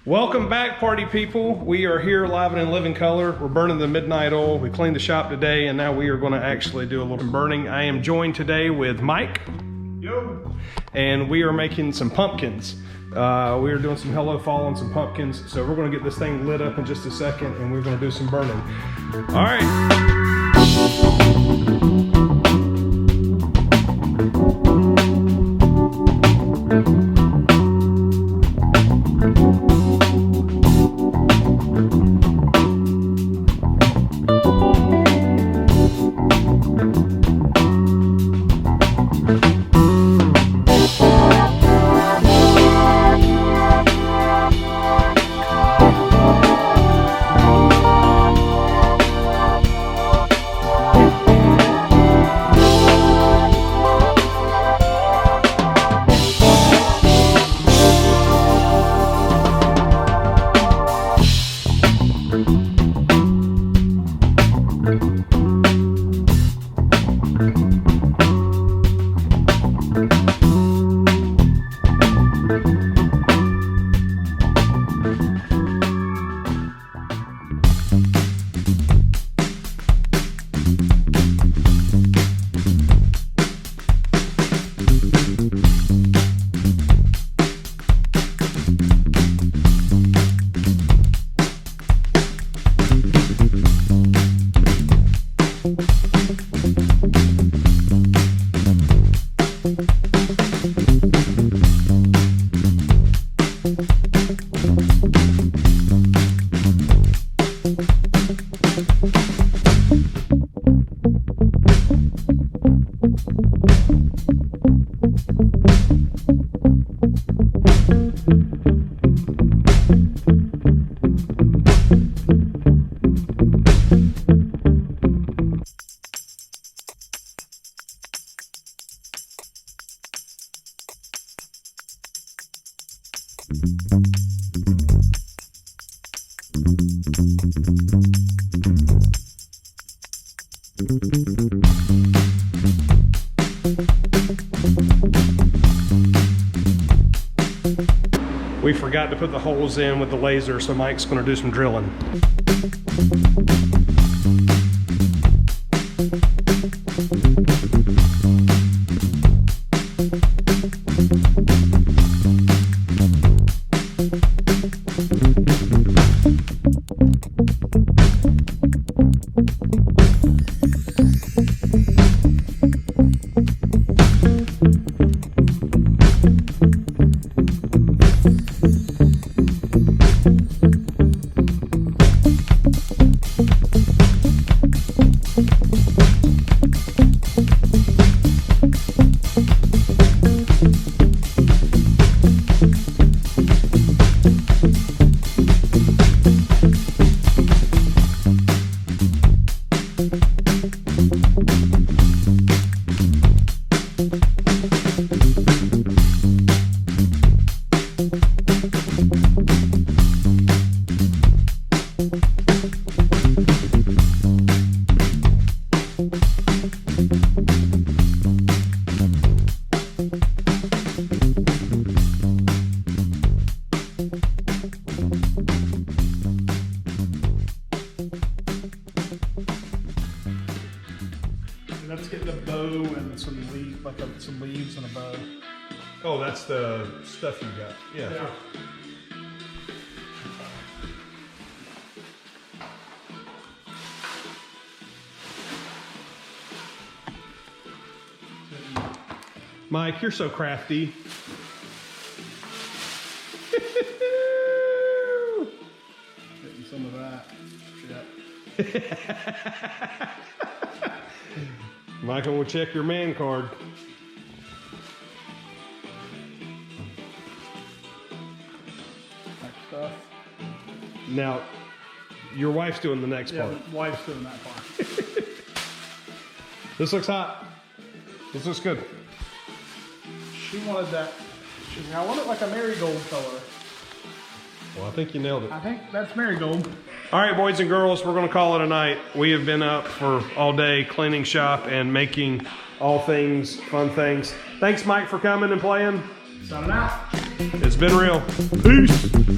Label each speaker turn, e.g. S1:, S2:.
S1: Welcome back, party people. We are here live and in living color. We're burning the midnight oil. We cleaned the shop today, and now we are going to actually do a little burning. I am joined today with Mike.
S2: Yo.
S1: And we are making some pumpkins. We are doing some Hello Fall and some pumpkins. So we're going to get this thing lit up in just a second, and we're going to do some burning. All right. We forgot to put the holes in with the laser, so Mike's going to do some drilling.
S2: Let's get the bow and some leaves, some leaves and a bow.
S1: Oh, that's the stuff you got. Yeah. Mike, you're so crafty.
S2: Getting some of that. Shit.
S1: Michael will check your man card.
S2: Next stuff.
S1: Now, your wife's doing the next part.
S2: Yeah, the wife's doing that part.
S1: This looks hot. This looks good.
S2: She wanted that. I want it like a marigold color.
S1: Well, I think you nailed it.
S2: I think that's marigold.
S1: All right, boys and girls, we're going to call it a night. We have been up for all day cleaning shop and making all things, fun things. Thanks, Mike, for coming and playing.
S2: Signing out.
S1: It's been real. Peace.